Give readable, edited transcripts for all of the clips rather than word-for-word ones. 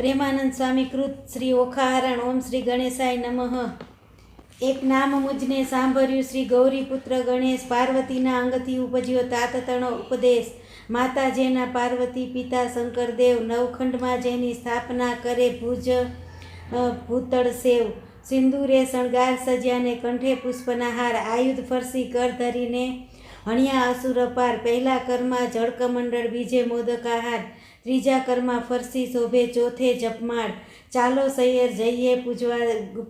પ્રેમાનંદ સ્વામી કૃત શ્રી ઓખાહરણ. ઓમ શ્રી ગણેશાય નમઃ. એક નામ મુજને સાંભળ્યું શ્રી ગૌરીપુત્ર ગણેશ. પાર્વતીના અંગથી ઉપજ્યો તાતતણો ઉપદેશ. માતા જેના પાર્વતી, પિતા શંકરદેવ. નવખંડમાં જેની સ્થાપના કરે ભૂતળ સેવ. સિંદૂરે શણગાર સજ્યાને કંઠે પુષ્પના હાર. આયુધ ફરસી કર ધરીને હણ્યા અસુર પાર. પહેલા કરમાં જળકમંડળ, બીજે મોદકાહાર. ત્રીજા કરમાં ફરસી શોભે, ચોથે જપમાળ. ચાલો સૈયર જઈએ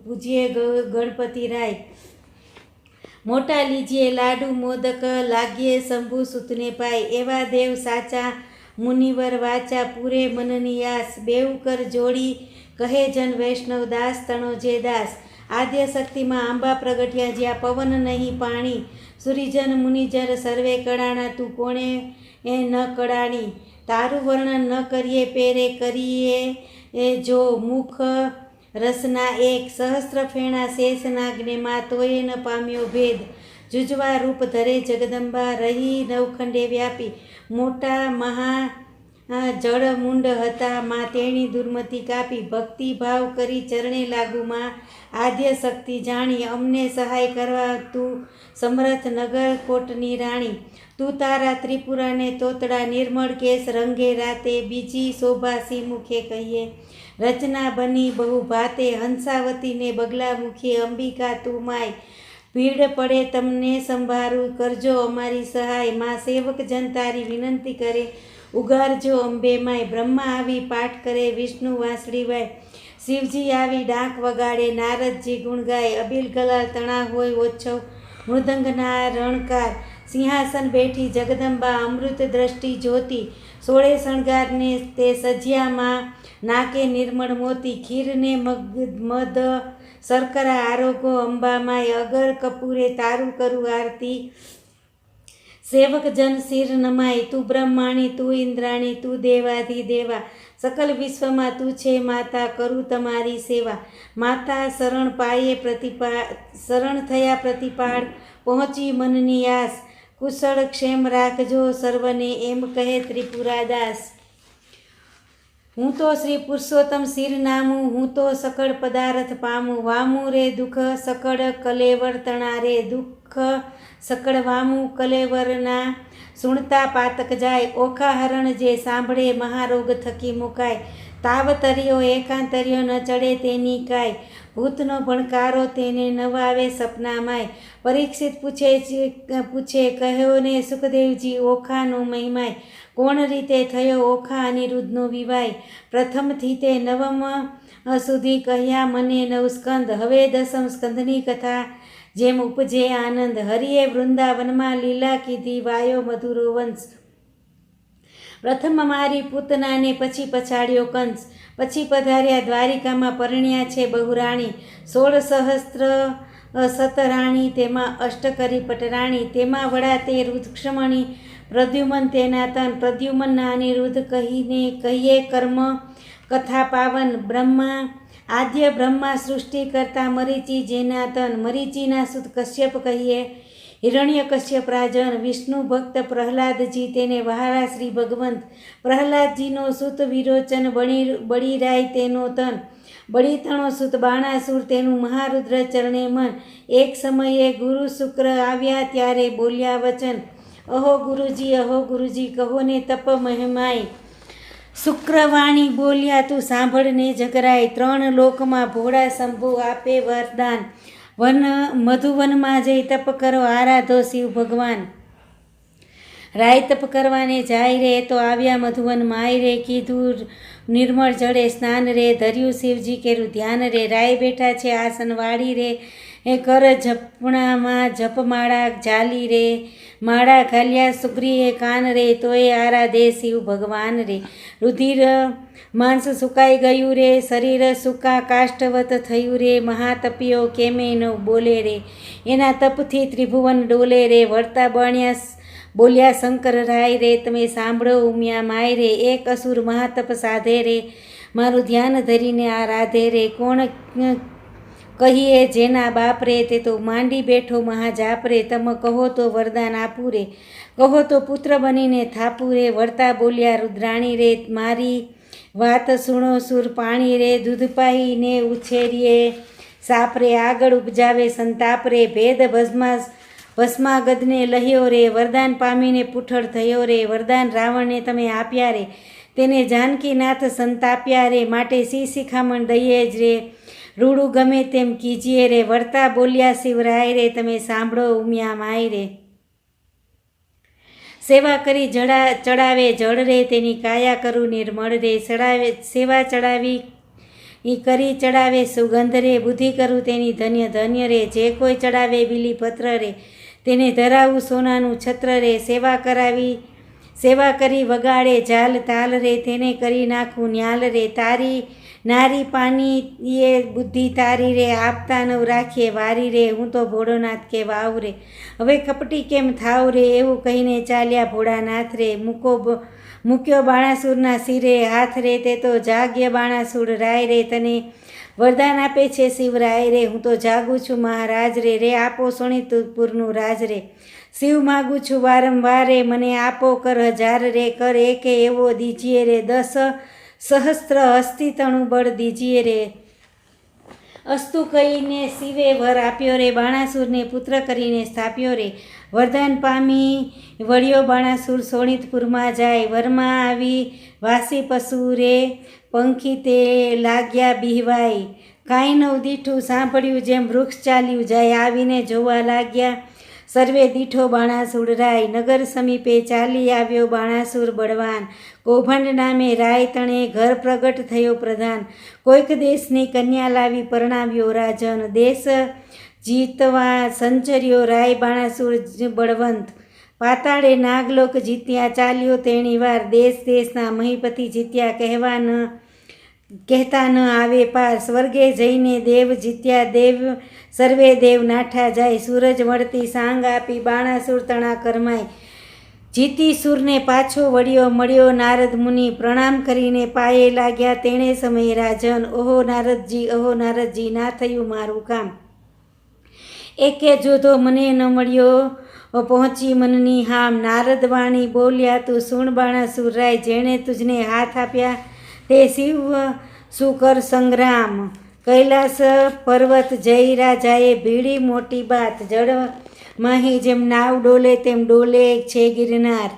પૂજીએ ગણપતિ રાય. મોટા લીજીએ લાડુ મોદક, લાગીએ શંભુ સુતને પાય. એવા દેવ સાચા મુનિવર વાચા, પૂરે મનની આસ. બેઉ કર જોડી કહે જન વૈષ્ણવ દાસ, તણો જે દાસ. આદ્ય શક્તિમાં આંબા પ્રગટ્યા, જ્યાં પવન નહીં પાણી. સુરીજન મુનિજર સર્વે કડાણા, તું કોણે ન કડાણી. તારું વર્ણન ન કરીએ પેરે, કરીએ જો મુખ રસના એક. સહસ્ત્ર ફેણા શેષ નાગને માં, તોય ન પામ્યો ભેદ. જુજવા રૂપ ધરે જગદંબા, રહી નવખંડે વ્યાપી. મોટા મહા જળમુંડ હતા માં, તેણી દુર્મતિ કાપી. ભક્તિ ભાવ કરી ચરણે લાગુ માં, આદ્ય શક્તિ જાણી. અમને સહાય કરવા તું સમર્થ, નગર કોટની રાણી. તું તારા ત્રિપુરાને તોતડા, નિર્મળ કેસ રંગે રાતે. બીજી શોભાસી મુખે કહીએ, રચના બની બહુ ભાતે. હંસાવતીને બગલા મુખે, અંબિકા તું માય. ભીડ પડે તમને સંભારું, કરજો અમારી સહાય. માં સેવક જન તારી વિનંતી કરે, ઉગારજો અંબે માય. બ્રહ્મા આવી પાઠ કરે, વિષ્ણુ વાંસળી વાય. શિવજી આવી ડાંક વગાડે, નારદજી ગુણ ગાય. અબિલ ગલાલ તણા હોય ઓછવ, મૃદંગના રણકાર. સિંહાસન બેઠી જગદંબા, અમૃત દ્રષ્ટિ જ્યોતિ. સોળે શણગારને તે સજ્યામાં, નાકે નિર્મળ મોતી. ખીરને મદ શર્કરા આરોગો અંબામાય. અગર કપૂરે તારું કરું આરતી, સેવક જન શિર નમાય. તું બ્રહ્માણી, તું ઇન્દ્રાણી, તું દેવાધિદેવા. સકલ વિશ્વમાં તું છે માતા, કરું તમારી સેવા. માતા શરણ પાયે શરણ થયા પ્રતિપાળ, પહોંચી મનની આસ. કુશળ ક્ષેમ રાખજો સર્વને, એમ કહે ત્રિપુરાદાસ. હું તો શ્રી પુરુષોત્તમ શિર નામું, હું તો સકળ પદાર્થ પામું. વામું રે દુઃખ સકળ કલેવર તણા રે. દુઃખ સકળ વામું કલેવરના, સુણતા પાતક જાય. ઓખાહરણ જે સાંભળે, મહારોગ થકી મુકાય. તાવતર્યો એકાંતર્યો ન ચડે તેની કાય. ભૂતનો ભણકારો તેને નવાવે સપનામાય. પરીક્ષિત પૂછે કહ્યો ને સુખદેવજી, ઓખાનો મહિમાય. કોણ રીતે થયો ઓખા અનિરુદ્ધનો વિવાય. પ્રથમથી તે નવમ સુધી કહ્યા મને નવ સ્કંદ. હવે દસમ સ્કંદની કથા જેમ ઉપજે આનંદ. હરિએ વૃંદાવનમાં લીલા કીધી, વાયો મધુરો વંશ. પ્રથમ મારી પૂતનાને, પછી પછાડ્યો કંસ. પછી પધાર્યા દ્વારિકામાં, પરણ્યા છે બહુરાણી. 16 સહસ્ત્ર સતરાણી, તેમાં અષ્ટકરી પટરાણી. તેમાં વડા તે રુદ્રક્ષમણી, પ્રદ્યુમન તેના તન. પ્રદ્યુમનના અનિરુદ્ધ કહીએ કર્મ કથા પાવન. બ્રહ્મા આદ્ય બ્રહ્મા સૃષ્ટિ કરતા, મરીચી જેના તન. મરીચીના સુત કશ્યપ કહીએ હિરણ્ય કશ્યપ રાજન. વિષ્ણુ ભક્ત પ્રહલાદજી, તેને વહાલા શ્રી ભગવંત. પ્રહલાદજીનો સુત વિરોચન, બળીરાય તેનો તન. બળીતણો સુત બાણાસુર, તેનું મહારુદ્ર ચરણે મન. એક સમયે ગુરુ શુક્ર આવ્યા, ત્યારે બોલ્યા વચન. અહો ગુરુજી કહો ને તપ મહિમાય. શુક્રવાણી બોલ્યા, તું સાંભળને જગરાય. 3 લોકમાં ભોળા શંભુ આપે વરદાન. મધુવનમાં જઈ તપ કરો, આરાધો શિવ ભગવાન. રાય તપ કરવાને જાય રે, તો આવ્યા મધુવન માય રે. કીધું નિર્મળ જળે સ્નાન રે, ધર્યું શિવજી કેરું ધ્યાન રે. રાય બેઠા છે આસન વાળી રે, એ કર જપણામાં જપમાળા ઝાલી રે. માળા ઘાલ્યા સુગ્રીએ કાન રે, તોય આરાધે શિવ ભગવાન રે. રુધિર માંસ સુકાઈ ગયું રે, શરીર સૂકા કાષ્ઠવત થયું રે. મહાતપીઓ કેમે ન બોલે રે, એના તપથી ત્રિભુવન ડોલે રે. વળતા બોલ્યા શંકર રાય રે, તમે સાંભળો ઉમિયા માય રે. એક અસુર મહાતપ સાધે રે, મારું ધ્યાન ધરીને આ રાધે રે. કોણ કહીએ જેના બાપ રે, તે તો માંડી બેઠો મહાજાપ રે. તમે કહો તો વરદાન આપું રે, કહો તો પુત્ર બનીને થાપું રે. વળતા બોલ્યા રુદ્રાણી રે, મારી વાત સુણો સુર પાણી રે, દૂધ પાઈને ઉછેરીએ સાપ રે, આગળ ઉપજાવે સંતાપ રે, ભેદ ભસ્માગદને લહ્યો રે, વરદાન પામીને પુઠળ થયો રે, વરદાન રાવણને તમે આપ્યા રે, તેને જાનકીનાથ સંતાપ્યા રે, માટે શિખામણ દઈએ જ રે, રૂડું ગમે તેમ કીજીએ રે, વર્તા બોલ્યા શિવરાય રે, તમે સાંભળો ઉમિયા માય રે. સેવા કરી ચડાવે જળ રે, તેની કાયા કરું નિર્મળ રે, સેવા ચડાવી કરી ચડાવે સુગંધ રે, બુદ્ધિ કરું તેની ધન્ય ધન્ય રે, જે કોઈ ચડાવે બીલીપત્ર રે, તેને ધરાવું સોનાનું છત્ર રે, સેવા કરી વગાડે ઝાલ તાલ રે, તેને કરી નાખું ન્યાલ રે, તારી નારી પાની એ બુદ્ધિ તારી રે, આપતા નવ રાખીએ વારી રે, હું તો ભોળોનાથ કે વાવ રે, હવે કપટી કેમ થાવ રે, એવું કહીને ચાલ્યા ભોળાનાથ રે, મૂક્યો બાણાસુરના શિરે હાથ રે, તે તો જાગ્ય બાણાસુર રાય રે, તને વરદાન આપે છે શિવરાય રે, હું તો જાગું છું મહારાજ રે, રે આપો સોણીતપુરનું રાજ રે, શિવ માગું છું વારંવાર રે, મને આપો કર હજાર રે, કર એકે એવો દીજીએ રે, 10 સહસ્ત્ર હસ્તી તણું બળ દીજીએ રે. અસ્તુ કહીને શિવે વર આપ્યો રે, બાણાસુરને પુત્ર કરીને સ્થાપ્યો રે, વરદાન પામી વળ્યો બાણાસુર શોણિતપુરમાં જાય, વરમાં આવી વાસી પશુ રે, પંખી તે લાગ્યા બિહવાય, કાંઈ નવ દીઠું સાંભળ્યું જેમ વૃક્ષ ચાલ્યું જાય, આવીને જોવા લાગ્યા સર્વે દીઠો બાણાસુર રાય, નગર સમીપે ચાલી આવ્યો બાણાસુર બળવાન, કૌભાંડ નામે રાય તણે ઘર પ્રગટ થયો પ્રધાન, કોઈક દેશની કન્યા લાવી પરણાવ્યો રાજન, દેશ જીતવા સંચર્યો રાય બાણાસુર બળવંત, પાતાળે નાગલોક જીત્યા ચાલ્યો તેણી વાર, દેશના મહીપતિ જીત્યા કહેતા ન આવે પાર, સ્વર્ગે જઈને દેવ જીત્યા દેવ સર્વે દેવ નાઠા જાય, સૂરજ મળતી સાંગ આપી બાણાસુર તણા કરમાય, જીતી સુરને પાછો વળ્યો મળ્યો નારદ મુનિ, પ્રણામ કરીને પાયે લાગ્યા તેણે સમય રાજન, ઓહો નારદજી ના થયું મારું કામ, એકે જોધો મને ન મળ્યો પહોંચી મનની હામ, નારદ વાણી બોલ્યા તું સુણ બાણાસુર રાય, જેણે તુજને હાથ આપ્યા તે શિવ સુકર સંગ્રામ, કૈલાસ પર્વત જય રાજાએ ભીડી મોટી બાત, જળ માહી જેમ નાવ ડોલે તેમ ડોલે છે ગિરનાર,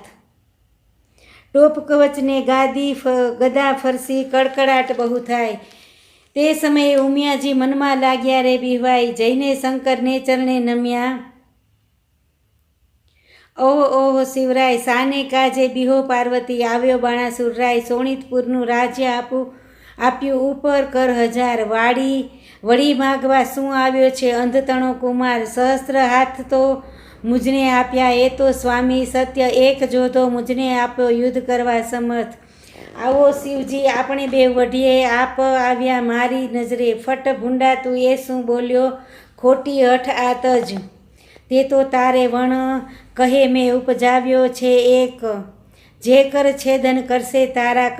ટોપ કવચને ગદા ફરસી કડકડાટ બહુ થાય, તે સમયે ઉમિયાજી મનમાં લાગ્યા રે બિહવાઈ, જઈને શંકરને ચરણે નમ્યા, ઓહ શિવરાય સાને કાજે બિહો પાર્વતી, આવ્યો બાણાસુર રાય, શોણિતપુરનું રાજ્ય આપ્યું ઉપર કર હજાર, વળી માગવા શું આવ્યો છે અંધતણો કુમાર, સહસ્ત્ર હાથ તો મુજને આપ્યા એ તો સ્વામી સત્ય, એક જોધો મુજને આપ્યો યુદ્ધ કરવા સમર્થ, આવો શિવજી આપણે બે વઢીએ, આપ આવ્યા મારી નજરે, ફટ ભૂંડા તું એ શું બોલ્યો ખોટી હઠ આ તજ, તે તો તારે વણ કહે મેં ઉપજાવ્યો છે એક, જે કર છેદન કરશે તારા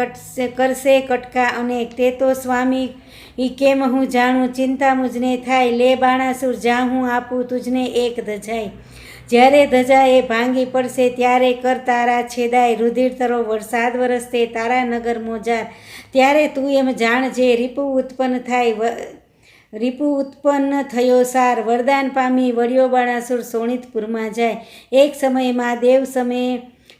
કરશે કટકા અનેક, તે તો સ્વામી કેમ હું જાણું ચિંતા મુજને થાય, લે બાણાસુર જા હું આપું તુજને એક ધજાય, જ્યારે ધજા એ ભાંગી પડશે ત્યારે કર તારા છેદાય, રુધિર તરો વરસાદ વરસતે તારા નગર મોજાર, ત્યારે તું એમ જાણજે રીપુ ઉત્પન્ન થયો સાર, વરદાન પામી વળ્યો બાણાસુર શોણિતપુરમાં જાય, એક સમયમાં દેવ સમયે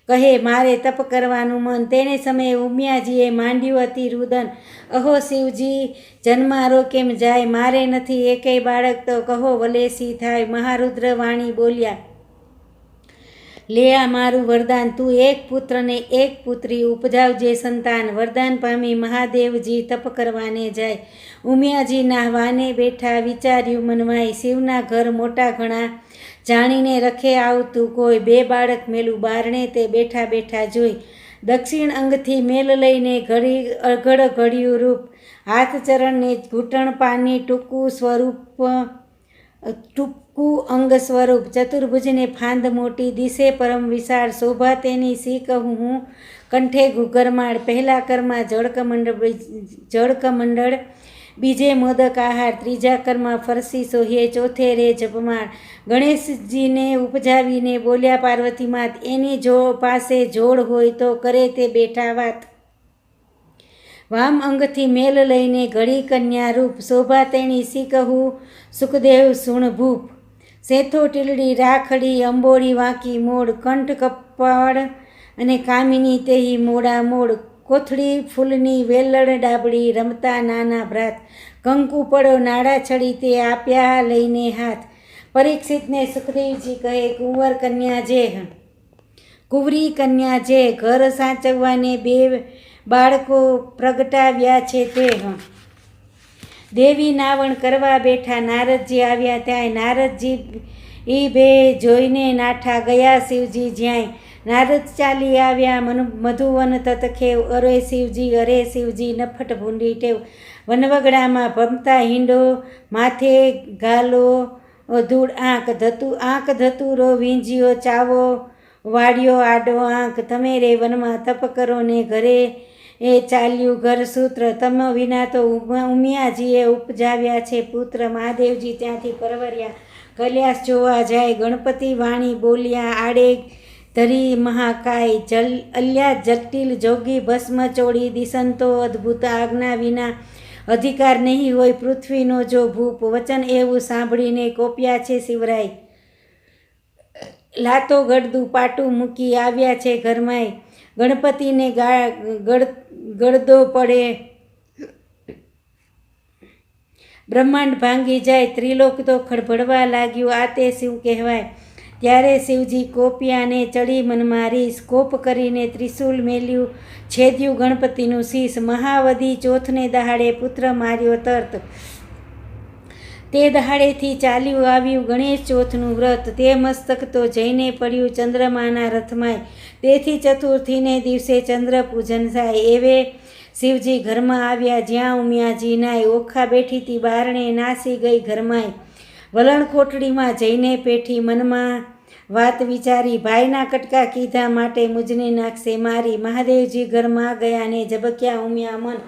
કહે મારે તપ કરવાનું મન, તેને સમયે ઉમિયાજીએ માંડ્યું અતિ રુદન, અહો શિવજી જન્મારો કેમ જાય, મારે નથી એકેય બાળક તો કહો વલેસી થાય, મહારુદ્ર વાણી બોલ્યા લે આ મારું વરદાન, તું એક પુત્ર ને એક પુત્રી ઉપજાવજે સંતાન, વરદાન પામી મહાદેવજી તપ કરવાને જાય, ઉમિયાજી નાહવાને બેઠા વિચાર્યું મનવાય, શિવના ઘર મોટા ઘણા જાણીને રખે આવતું કોઈ, બે બાળક મેલું બારણે તે બેઠા બેઠા જોઈ, દક્ષિણ અંગથી મેલ લઈને ઘડ્યું રૂપ, હાથ ચરણને ઘૂંટણ પાની ટૂંકું અંગ સ્વરૂપ, ચતુર્ભુજને ફાંદ મોટી દિશે પરમ વિશાળ, શોભા તેની સી કહું હું કંઠે ઘૂઘરમાળ, પહેલા કરમાં જળકમંડળ બીજે મોદક આહાર, ત્રીજા કરમાં ફરસી સોહીએ, ચોથે રે જપમાળ, ગણેશજીને ઉપજાવીને બોલ્યા પાર્વતી માત, એની પાસે જોડ હોય તો કરે તે બેઠા વાત, વામ અંગથી મેલ લઈને ઘડી કન્યા રૂપ, શોભા તેણી સી કહું સુખદેવ સુણ ભૂપ. સેથો ટીલડી રાખડી, અંબોડી વાંકી મોડ, કંઠ કપાળ અને કામિની તેહી મોડા મોડ. કોથળી ફૂલની વેલણ ડાબડી, રમતા નાના ભ્રાત, કંકુ પડો નાડા છડી તે આપ્યા લઈને હાથ. પરીક્ષિતને સુખદેવજી કહે કુંવર કન્યા જે, કુંવરી કન્યા જે, ઘર સાચવવાને 2 બાળકો પ્રગટાવ્યા છે તે. દેવી નાવણ કરવા બેઠા, નારદજી આવ્યા ત્યાંય, નારદજી એ બે જોઈને નાઠા, ગયા શિવજી જ્યાંય. નારદ ચાલી આવ્યા મધુવન તતખેવ, અરે શિવજી નફટ ભૂંડી ટેવ. વનવગડામાં ભમતા હિંડો, માથે ગાલો ધૂળ આંક ધતુરો વીંજ્યો ચાવો, વાડ્યો આડો આંક. તમે રે વનમાં તપ કરો ને ઘરે એ ચાલ્યું ઘરસૂત્ર. તમ વિના તો ઉમિયાજીએ ઉપજાવ્યા છે પુત્ર. મહાદેવજી ત્યાંથી પરવર્યા, કૈલાસ જોવા જાય. ગણપતિ વાણી બોલ્યા, આડે ધરી મહાકાય. અલ્યા જટિલ જોગી ભસ્મ ચોડી, દિશંતો અદ્ભુત. આજ્ઞા વિના અધિકાર નહીં હોય પૃથ્વીનો જો ભૂપ. વચન એવું સાંભળીને કોપ્યા છે શિવરાય, લાતો ગળદું પાટું મૂકી આવ્યા છે ઘરમાંય. ગણપતિને ગળદો પડે, બ્રહ્માંડ ભાંગી જાય. ત્રિલોક તો ખળભળવા લાગ્યું, આ તે શિવ કહેવાય. ત્યારે શિવજી કોપિયાને ચડી મનમાં રીસ, કોપ કરીને ત્રિશુલ મેલ્યું, છેદ્યું ગણપતિનું શીશ. મહાવદી ચોથને દહાડે પુત્ર માર્યો તરત, તે દહાડેથી ચાલ્યું આવ્યું ગણેશ ચોથનું વ્રત. તે મસ્તક તો જઈને પડ્યું ચંદ્રમાના રથમાંય, તેથી ચતુર્થીને દિવસે ચંદ્ર પૂજન થાય. એવે શિવજી ઘરમાં આવ્યા જ્યાં ઉમિયાજી નાય, ઓખા બેઠીતી બારણે નાસી ગઈ ઘરમાંય. વલણ કોટડીમાં જઈને પેઠી, મનમાં વાત વિચારી, ભાઈના કટકા કીધા માટે મુજને નાખશે મારી. મહાદેવજી ઘરમાં ગયા ને ઝબક્યા ઉમિયા મન,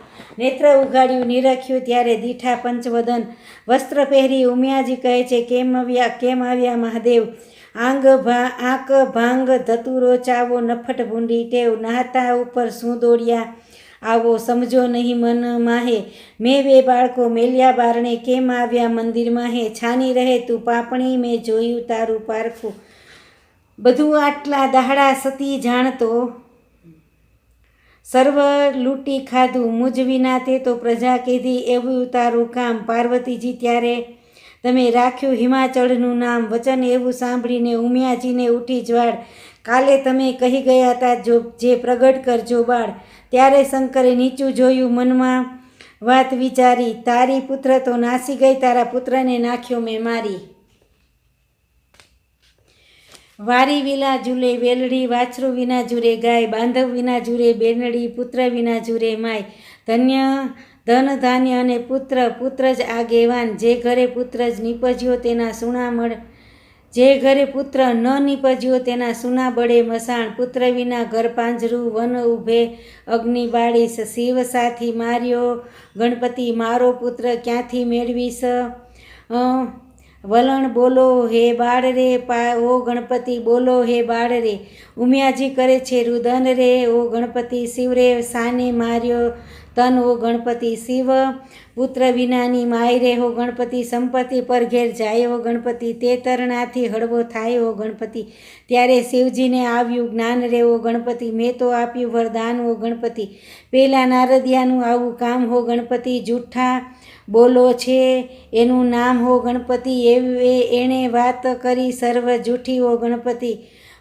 નેત્ર ઉઘાડ્યું નિરખ્યું ત્યારે દીઠા પંચવદન. વસ્ત્ર પહેરી ઉમિયાજી કહે છે કેમ આવ્યા મહાદેવ. આંક ભાંગ ધતુરો ચાવો, નફટ ભૂંડી ટેવ. નાહતા ઉપર શું દોડ્યા આવો, સમજો નહીં મન માહે. મેં 2 બાળકો મેલ્યા બારણે, કેમ આવ્યા મંદિરમાં હે. છાની રહે તું પાપણી, મેં જોયું તારું પારખું. બધું આટલા દહાડા સતી જાણતો, સર્વ લૂંટી ખાધું. મુજ વિના તે તો પ્રજા કીધી, એવું તારું કામ. પાર્વતીજી ત્યારે તમે રાખ્યું હિમાચળનું નામ. વચન એવું સાંભળીને ઉમિયાજીને ઉઠી જ્વાળ. કાલે તમે કહી ગયા હતા જે પ્રગટ કરજો બાળ. ત્યારે શંકરે નીચું જોયું, મનમાં વાત વિચારી, તારી પુત્ર તો નાસી ગઈ, તારા પુત્રને નાખ્યો મેં મારી. વારી વિના ઝૂલે વેલડી, વાછરું વિના ઝૂરે ગાય. બાંધવ વિના ઝૂરે બેનડી, પુત્ર વિના ઝૂરે માય. ધન ધાન્ય અને પુત્ર જ આગેવાન. જે ઘરે પુત્ર જ નીપજ્યો તેના સુણા મળ, જે ઘરે પુત્ર ન નીપજ્યો તેના સુના બળે મસાણ. પુત્ર વિના ઘર પાંજરું, વન ઉભે અગ્નિ બાળીશ. શિવ સાથી માર્યો ગણપતિ, મારો પુત્ર ક્યાંથી મેળવીશ. વલણ બોલો હે બાળ રે, ઓ ગણપતિ બોલો હે બાળ રે. ઉમિયાજી કરે છે રુદન રે, ઓ ગણપતિ શિવ રે. સાને માર્યો તન ઓ ગણપતિ શિવ. પુત્ર વિનાની માય રે હો ગણપતિ, સંપત્તિ પર ઘેર જાય હો ગણપતિ. તે તરણાથી હળવો થાય હો ગણપતિ. ત્યારે શિવજીને આવ્યું જ્ઞાન રે હો ગણપતિ, મેં તો આપ્યું વરદાન હો ગણપતિ. પેલા નારદિયાનું આવું કામ હો ગણપતિ, જૂઠા બોલો છે એનું નામ હો ગણપતિ. એણે વાત કરી સર્વ જૂઠી હો ગણપતિ.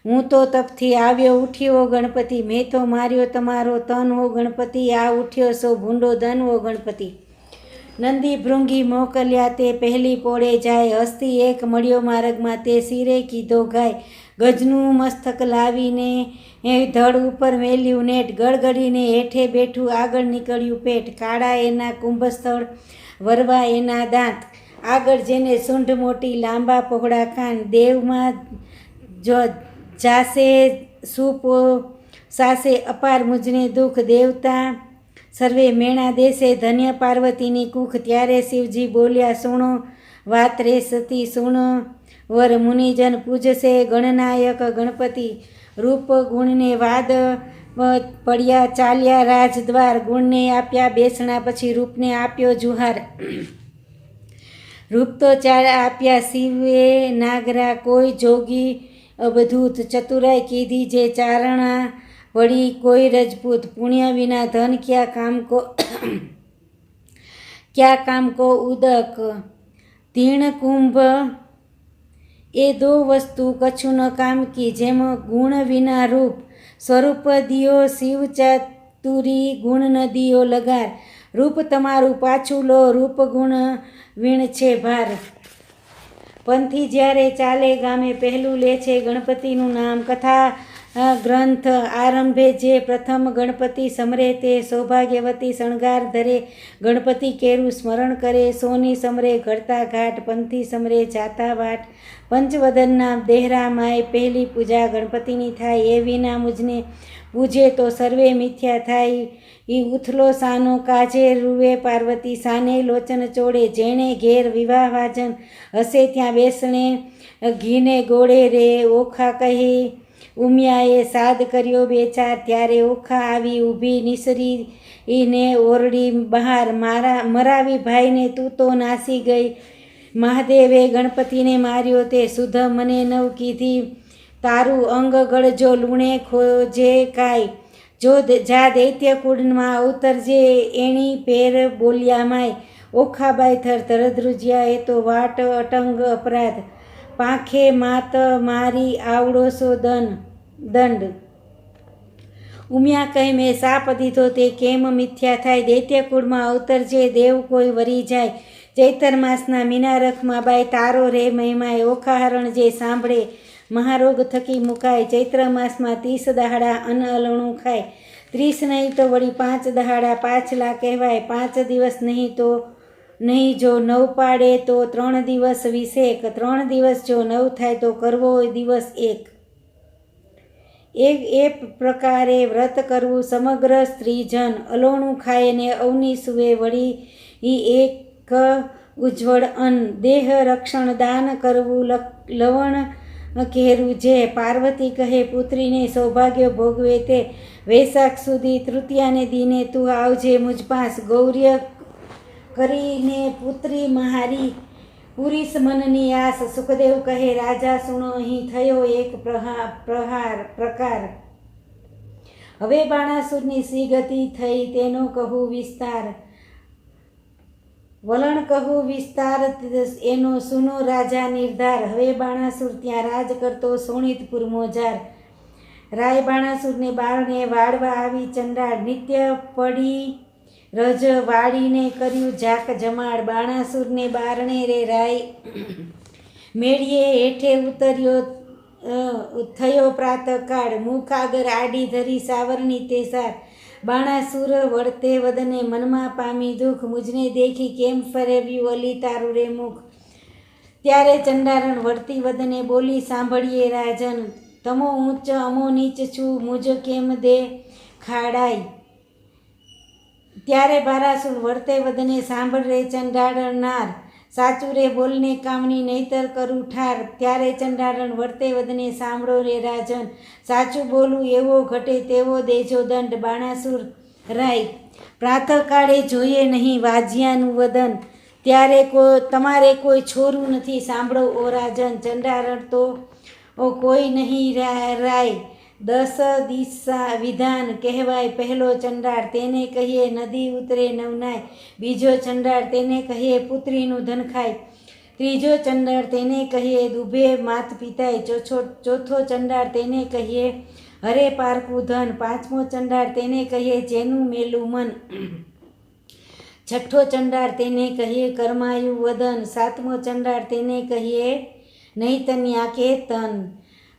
હું તો તપથી આવ્યો ઉઠ્યો ગણપતિ, મેં તો માર્યો તમારો તન હો ગણપતિ. આ ઉઠ્યો સો ભૂંડો ધન હો ગણપતિ. નંદી ભૃંગી મોકલ્યા તે પહેલી પોળે જાય, હસ્તી એક મળ્યો માર્ગમાં તે શિરે કીધો ગાય. ગજનું મસ્તક લાવીને ધડ ઉપર મેલ્યું નેટ, ગળગડીને હેઠે બેઠું આગળ નીકળ્યું પેટ. કાળા એના કુંભસ્થળ, વરવા એના દાંત, આગળ જેને સૂંઢ મોટી, લાંબા પહોળા કાન. દેવમાં જાસે સૂપ સાસે, અપાર મુજને દુઃખ. દેવતા સર્વે મેણા દેશે, ધન્ય પાર્વતીની કુખ. ત્યારે શિવજી બોલ્યા સુણો વાત રે સતી, સુણ વર મુનિજન પૂજશે ગણનાયક ગણપતિ. રૂપ ગુણને વાદ પડ્યા ચાલ્યા રાજદ્વાર, ગુણને આપ્યા બેસણા, પછી રૂપને આપ્યો જુહાર. રૂપ તો ચાર આપ્યા શિવે નાગરા, કોઈ જોગી અબધૂત, ચતુરાઈ કીધી જે ચારણા વળી કોઈ રજપૂત. પુણ્ય વિના ધન ક્યાં કામ કો ઉદક, તીર્ણ કુંભ એ દો વસ્તુ કછું ન કામ કી. જેમ ગુણ વિના રૂપ, સ્વરૂપ દિયો શિવ ચાતુરી, ગુણ ન દિયો લગાર. રૂપ તમારું પાછું લો, રૂપ ગુણ વીણ છે ભાર. પંથી જ્યારે ચાલે ગામે, પહેલું લે છે ગણપતિનું નામ. કથા ગ્રંથ આરંભે જે પ્રથમ ગણપતિ સમરે, તે સૌભાગ્યવતી શણગાર ધરે. ગણપતિ કેરું સ્મરણ કરે, સોની સમરે ઘડતા ઘાટ. પંથી સમરે જાતા વાટ, પંચવદનના દેહરા માય. પહેલી પૂજા ગણપતિની થાય, એ વિના મુજને પૂજે તો સર્વે મિથ્યા થાય. ઈ ઉથલો સાનો કાજે રૂવે, પાર્વતી સાને લોચન ચોડે. જેણે ઘેર વિવાહ વાજન હશે, ત્યાં બેસણે ઘીને ગોળે રે. ઓખા કહી ઉમિયાએ સાદ કર્યો બે ચાર, ત્યારે ઓખા આવી ઊભી નિસરીને ઓરડી બહાર. મરાવી ભાઈને તું તો નાસી ગઈ. મહાદેવે ગણપતિને માર્યો, તે સુધ મને નવ કીધી. તારું અંગ ગળજો લૂણે ખોજે કાય. જો જા દૈત્ય કુળમાં અવતરજે, એણી પેર બોલ્યા માય. ઓખાબાઈ થર ધ્રુજ્યા, એ તો વાટ અટંગ અપરાધ. પાંખે માત મારી આવડો સો દંડ. ઉમિયા કહે મેં સાપ દીધો, તે કેમ મિથ્યા થાય. દૈત્ય કુળમાં અવતરજે, દેવ કોઈ વરી જાય. ચૈતર માસના મીનારખમાં બાય, તારો રે મહિમાય. ઓખાહરણ જે સાંભળે, મહારોગ થકી મુકાય. ચૈત્ર માસમાં 30 દહાડા અન્ન અલણું ખાય. 30 નહીં તો વળી 5 દહાડા પાછલા કહેવાય. 5 દિવસ નહીં જો 9 પાડે તો 3 દિવસ વિશેક. 3 દિવસ જો 9 થાય તો કરવો દિવસ એક. એ પ્રકારે વ્રત કરવું સમગ્ર સ્ત્રીજન. અલોણું ખાય ને અવની સુવે, વળી એક ઉજ્જવળ અન્ન. દેહ રક્ષણ દાન કરવું લવણ ઘેરું જે. પાર્વતી કહે પુત્રીને સૌભાગ્ય ભોગવે તે. વૈશાખ સુધી તૃતીયાને દિને તું આવજે મુજ પાસ. ગૌર્ય કરીને પુત્રી મહારી, પુરીશ મનની આસ. સુખદેવ કહે રાજા સુણો, અહીં થયો એક પ્રકાર. હવે બાણાસુરની સી ગતિ થઈ, તેનો કહું વિસ્તાર. વલણ કહું વિસ્તાર, એનો સુનો રાજા નિર્ધાર. હવે બાણાસુર ત્યાં રાજ કરતો, સોણિતપુર મોજાર. રાય બાણાસુરને બારણે વાળવા આવી ચંડાળ. નિત્ય પડી રજ વાળીને કર્યું જાક જમાડ. બાણાસુરને બારણે રે રાય મેળીએ હેઠે ઉતર્યો, થયો પ્રાતકાળ. મુખ આગળ આડી ધરી સાવરની તે સાર. બાણાસુર વળતે વદને મનમાં પામી દુઃખ. મુજને દેખી કેમ ફરેવ્યું અલી તારું રે મુખ. ત્યારે ચંડારણ વળતી વદને બોલી સાંભળીએ રાજન. તમો ઊંચ અમો નીચ છું, મુજ કેમ દે ખાડાઈ. ત્યારે બારાસુર વળતે વદને સાંભળ રે ચંડારણ નાર. સાચું રે બોલને કામની, નહીતર કરું ઠાર. ત્યારે ચંડારણ વળતે વદને સાંભળો રે રાજન. સાચું બોલું એવો ઘટે તેવો દેજો દંડ. બાણાસુર રાય પ્રાતઃકાળે જોઈએ નહીં વાજિયાનું વદન. ત્યારે તમારે કોઈ છોરું નથી, સાંભળો ઓ રાજન. ચંડારણ તો કોઈ નહીં રાય. 10 દિશા વિધાન કહેવાય. પહેલો ચંડાળ તેને કહીએ નદી ઉતરે નવનાય. બીજો ચંડાળ તેને કહીએ પુત્રીનું ધન ખાય. ત્રીજો ચંડાળ તેને કહીએ દુભે માત પિતાય. ચોથો ચંડાળ તેને કહીએ હરે પારકું ધન. પાંચમો ચંડાળ તેને કહીએ જેનું મેલું મન. છઠ્ઠો ચંડાળ તેને કહીએ કર્માયુ વદન. સાતમો ચંડાળ તેને કહીએ નૈતન્યા કે તન.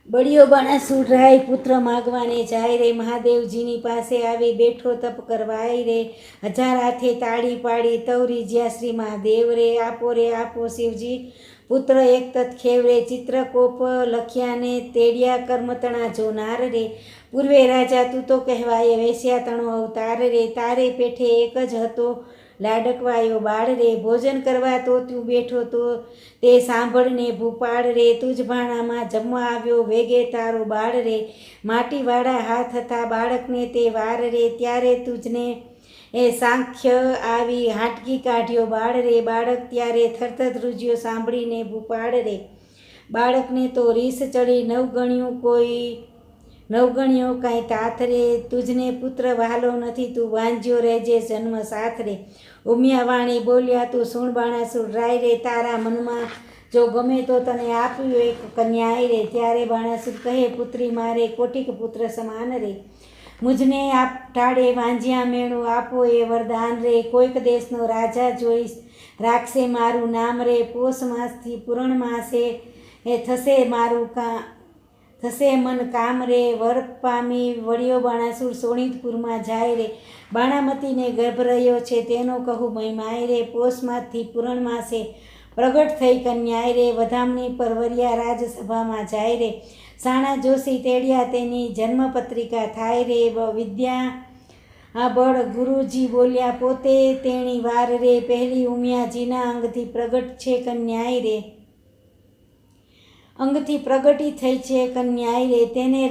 બળિયો બાણાસુર રાય પુત્ર માગવાને જાય રે. મહાદેવજીની પાસે આવી બેઠો તપ કરવાય રે. 1000 હાથે તાળી પાડી તવરી જ્યાં શ્રી મહાદેવ રે. આપો શિવજી પુત્ર એક તત ખેવ રે. ચિત્રકોપ લખ્યાને તેડિયા કર્મતણા જોનાર રે. પૂર્વે રાજા તું તો કહેવાય વેશ્યા તણો અવતાર રે. તારે પેઠે એક જ હતો લાડકવાયો બાળ રે, ભોજન કરવા તો તું બેઠો તો તે સાંભળને ભૂપાળ રે, તુજ ભાણામાં જમવા આવ્યો વેગે તારો બાળ રે, માટીવાળા હાથ હતા બાળકને તે વાર રે, ત્યારે તુજને એ સાંખ્ય આવી હાટકી કાઢ્યો બાળ રે, બાળક ત્યારે થરથર ધ્રુજ્યો સાંભળીને ભૂપાળ રે, બાળકને તો રીસ ચડી નવગણ્યો કાંઈ તાથ રે, તુજને પુત્ર વહાલો નથી તું વાંજ્યો રહેજે જન્મ સાથ રે, ઉમિયા વાણી બોલ્યા તું સુણ બાણાસુર રાય રે, તારા મનમાં જો ગમે તો તને આપ્યું એક કન્યાય રે, ત્યારે બાણાસુર કહે પુત્રી મારે કોટિક પુત્ર સમાન રે, મુજને આપ ટાળે વાંજ્યા મેણું આપો એ વરદાન રે, કોઈક દેશનો રાજા જોઈશ રાખશે મારું નામ રે, પોષ માસથી પૂરણ માસે એ થશે મન કામ રે, વર પામી વળ્યો બાણાસુર સોણિતપુરમાં જાય રે, બાણામતીને ગર્ભ રહ્યો છે તેનો કહું મહિમાય રે, પોષમાંથી પૂરણ માસે પ્રગટ થઈ કન્યાય રે, વધામણી પર વર્યા રાજસભામાં જાય રે, સાણા જોશી તેડ્યા તેની જન્મપત્રિકા થાય રે, વિદ્યા બળ ગુરુજી બોલ્યા પોતે તેણી વાર રે, પહેલી ઉમિયાજીના અંગથી પ્રગટ છે કન્યાય રે, અંગથી પ્રગટી થઈ છે કન્યાય રે, તેને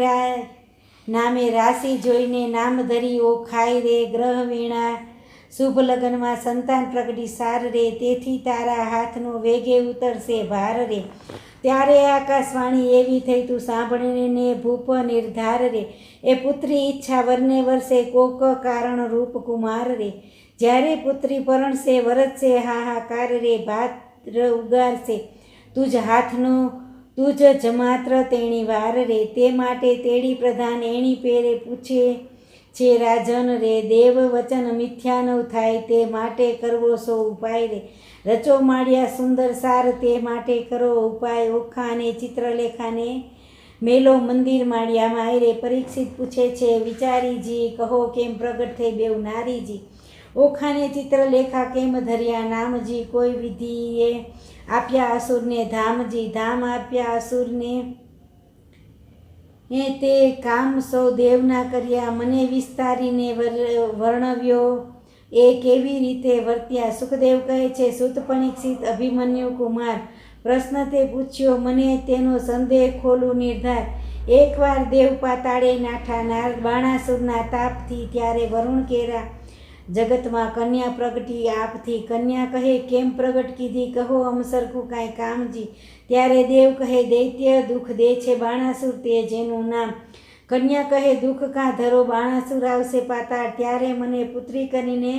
નામે રાશિ જોઈને નામ ધરી ઓખાય રે, ગ્રહ વીણા શુભ લગ્નમાં સંતાન પ્રગટી સાર રે, તેથી તારા હાથનો વેગે ઉતરશે ભાર રે, ત્યારે આકાશવાણી એવી થઈ તું સાંભળીને ભૂપ નિર્ધાર રે, એ પુત્રી ઈચ્છા વરને વર્ષે કોક કારણ રૂપ કુમાર રે, જ્યારે પુત્રી પરણશે વરતશે હાહાકાર રે, ભાત ઉગારશે તુજ હાથનો તુજ જમાત્ર તેણી વાર રે, તે માટે તેડી પ્રધાન એણી પેરે પૂછે છે રાજન રે, દેવ વચન મિથ્યા ન થાય તે માટે કરવો સો ઉપાય રે, રચો માળ્યા સુંદર સાર તે માટે કરો ઉપાય, ઓખા અને ચિત્રલેખાને મેલો મંદિર માળ્યા માય રે, પરીક્ષિત પૂછે છે વિચારીજી કહો કેમ પ્રગટ થઈ બેવ નારીજી, ઓખાને ચિત્રલેખા કેમ ધર્યા નામજી, કોઈ વિધિએ આપ્યા અસુરને ધામજી, ધામ આપ્યા અસુરને તે કામ સૌ દેવના કર્યા, મને વિસ્તારીને વર્ણવ્યો એ કેવી રીતે વર્ત્યા, સુખદેવ કહે છે સુત પરીક્ષિત અભિમન્યુ કુમાર, પ્રશ્ન તે પૂછ્યો મને તેનો સંદેહ ખોલું નિર્ધાર, એકવાર દેવ પાતાળે નાઠા બાણાસુરના તાપથી, ત્યારે વરુણ કેરા જગતમાં કન્યા પ્રગટી આપથી, કન્યા કહે કેમ પ્રગટ કીધી કહો અમસરખું કાંઈ કામજી, ત્યારે દેવ કહે દૈત્ય દુઃખ દે છે બાણાસુર તે જેનું નામ, કન્યા કહે દુઃખ કાં ધરો બાણાસુર આવશે પાતાળ, ત્યારે મને પુત્રી કરીને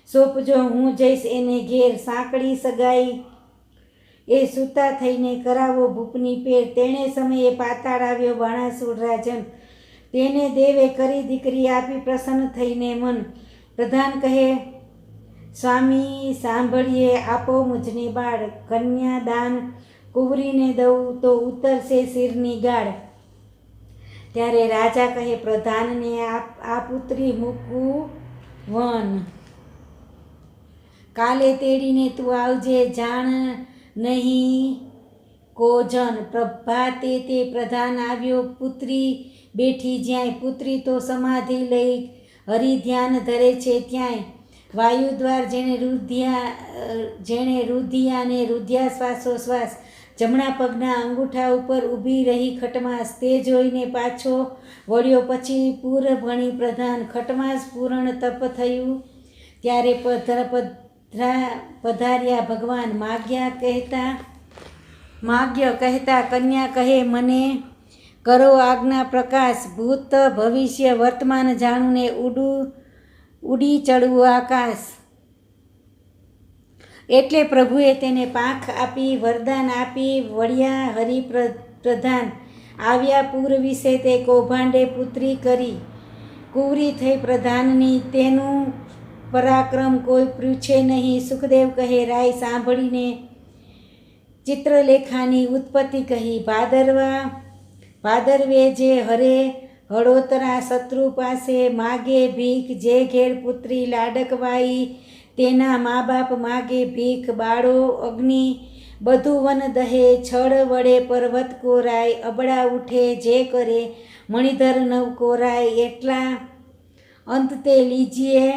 સોંપજો હું જઈશ એને ઘેર, સાંકળી સગાઈ એ સૂતા થઈને કરાવો ભૂપની પેર, તેણે સમયે પાતાળ આવ્યો બાણાસુર રાજન, તેને દેવે કરી દીકરી આપી પ્રસન્ન થઈને મન, પ્રધાન કહે સ્વામી સાંભળીએ આપો મુજને બાળ, કન્યા દાન કુંવરીને દઉં તો ઉતરશે શિરની ગાળ, ત્યારે રાજા કહે પ્રધાનને આ પુત્રી મૂકવું વન, કાલે તેડીને તું આવજે જાણ નહીં કોજન, પ્રભાતે તે પ્રધાન આવ્યો પુત્રી બેઠી જ્યાંય, પુત્રી તો સમાધિ લઈ હરિધ્યાન ધરે છે ત્યાંય, વાયુદ્વાર જેણે રૂધિયા ને રૂધ્યા શ્વાસોશ્વાસ, જમણા પગના અંગૂઠા ઉપર ઊભી રહી ખટમાસ, તે જોઈને પાછો વળ્યો પછી પૂર ભણી પ્રધાન, ખટમાસ પૂરણ તપ થયું ત્યારે પધાર્યા ભગવાન, માગ્ય કહેતા કન્યા કહે મને કરો આજ્ઞા પ્રકાશ, ભૂત ભવિષ્ય વર્તમાન જાણુને ઉડી ચડવું આકાશ, એટલે પ્રભુએ તેને પાંખ આપી વરદાન આપી વળ્યા હરિપ્રધાન, આવ્યા પૂર વિશે તે કૌભાંડે પુત્રી કરી, કુંવરી થઈ પ્રધાનની તેનું પરાક્રમ કોઈ પૂછે નહીં, સુખદેવ કહે રાય સાંભળીને ચિત્રલેખાની ઉત્પત્તિ કહી, ભાદરવે જે હરે હળોતરા શત્રુ પાસે માગે ભીખ, જે ઘેર પુત્રી લાડકવાઈ તેના મા બાપ માગે ભીખ, બાળો અગ્નિ બધું વન દહે, છળ વડે પર્વત કોરાય, અબળા ઉઠે જે કરે મણિધર નવ કોરાય, એટલા અંત તે લીજીએ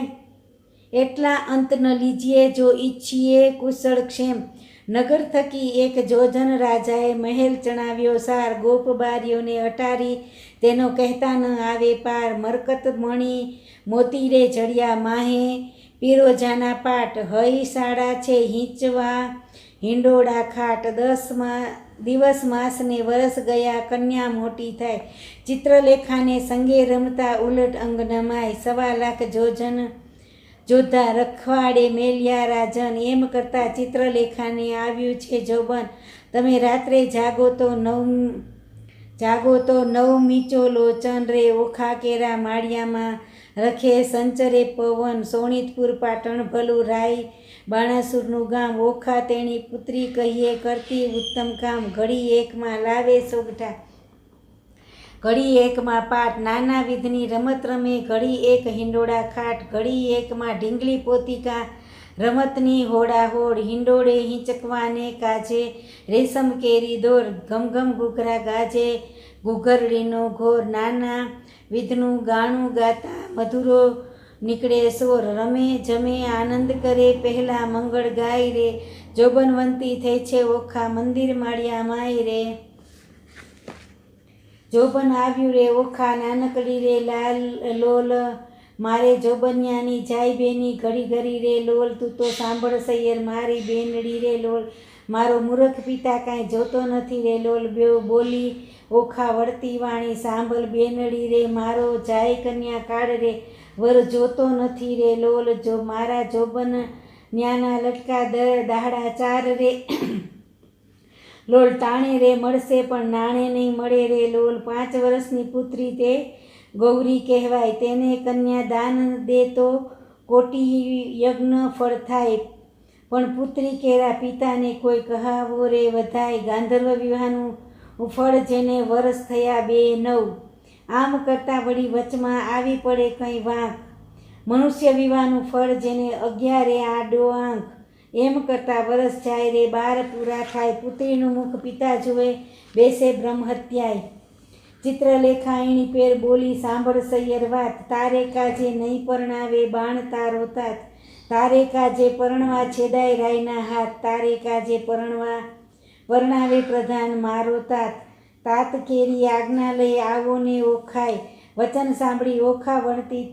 એટલા અંત ન લીજીએ જો ઈચ્છીએ કુશળ ક્ષેમ. નગર થકી એક જોજન રાજાએ મહેલ ચણાવ્યો સાર. ગોપ બારીઓને અટારી તેનો કહેતા ન આવે પાર. મરકત મણી મોતી રે જડિયા માહે પીરોજાના પાટ. હઈ શાળા છે હિંચવા હિંડોળા ખાટ. 10 દિવસ માસને વરસ ગયા કન્યા મોટી થાય. ચિત્રલેખાને સંગે રમતા ઉલટ અંગ નમાય. 1.25 લાખ જોજન જોધા રખવાડે મેલ્યા રાજન. એમ કરતા ચિત્રલેખાને આવ્યું છે જોબન. તમે રાત્રે જાગો તો નવમીચો લોચન રે. ઓખા કેરા માળિયામાં રખે સંચરે પવન. સોણિતપુર પાટણ ભલું રાય બાણાસુરનું ગામ. ઓખા તેણી પુત્રી કહીએ કરતી ઉત્તમ કામ. ઘડી એકમાં લાવે સોગઠા ઘડી એકમાં પાટ. નાના વિધની રમત રમે ઘડી એક હિંડોળા ખાટ. ઘડી એકમાં ઢીંગલી પોતિકા રમતની હોડાહોડ. હિંડોળે હિંચકવાને કાજે રેશમ કેરી દોર. ઘમઘમ ઘૂઘરા ગાજે ઘૂઘરડીનો ઘોર. નાના વિધનું ગાણું ગાતા મધુરો નીકળે સોર. રમે જમે આનંદ કરે પહેલા મંગળ ગાય રે. જોબનવંતી થઈ છે ઓખા મંદિર માળિયા માય રે. જોબન આવ્યું રે ઓખા નાનકડી રે લાલ લોલ. મારે જોબનિયાની જાય બેની ઘડી ઘડી રે લોલ. તું તો સાંભળ સૈયર મારી બેનડી રે લોલ. મારો મૂર્ખ પિતા કાંઈ જોતો નથી રે લોલ. બેઉ બોલી ઓખા વળતી વાણી સાંભળ બેનડી રે. મારો જાય કન્યા કાળ રે વર જોતો નથી રે લોલ. જો મારા જોબન ન્યાના લટકા દાહડા 4 રે લોલ. તાણે રે મળશે પણ નાણે નહીં મળે રે લોલ. 5 વર્ષની પુત્રી તે ગૌરી કહેવાય. તેને કન્યા દાન દે તો કોટી યજ્ઞ ફળ થાય. પણ પુત્રી કેરા પિતાને કોઈ કહાવો રે વધાય. ગાંધર્વ વિવાહનું ફળ જેને વરસ થયા 2-9. આમ કરતાં વળી વચમાં આવી પડે કંઈ વાંક. મનુષ્ય વિવાહનું ફળ જેને 11 આડો આંખ. એમ કરતાં વરસ જાય રે 12 પૂરા થાય. પુત્રીનું મુખ પિતા જુએ બેસે બ્રહ્મહત્યાય. ચિત્રલેખા એણી પેર બોલી સાંભળ સૈયર વાત. તારે કાજે નહીં પરણાવે બાણ તારો તાત. તારે કાજે પરણવા છેદાય રાયના હાથ. તારે કાજે પરણાવે પ્રધાન મારો તાત. તાત કેરી આજ્ઞા લઈ આવો ને ઓખાય. વચન સાંભળી ઓખા વણતી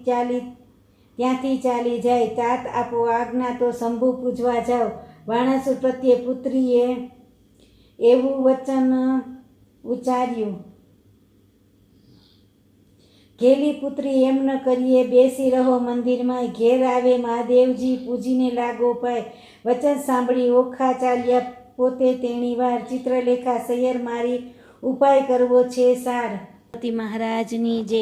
ત્યાંથી ચાલી જાય. તાત આપો આજ્ઞા તો શંભુ પૂજવા જાઓ. બાણાસુર પ્રત્યે પુત્રીએ એવું વચન ઉચ્ચાર્યું. ઘેલી પુત્રી એમ ન કરીએ બેસી રહો મંદિરમાં. ઘેર આવે મહાદેવજી પૂજીને લાગો પાય. વચન સાંભળી ઓખા ચાલ્યા પોતે તેણી વાર. ચિત્રલેખા સૈયર મારી ઉપાય કરવો છે સાર. મહારાજની જય.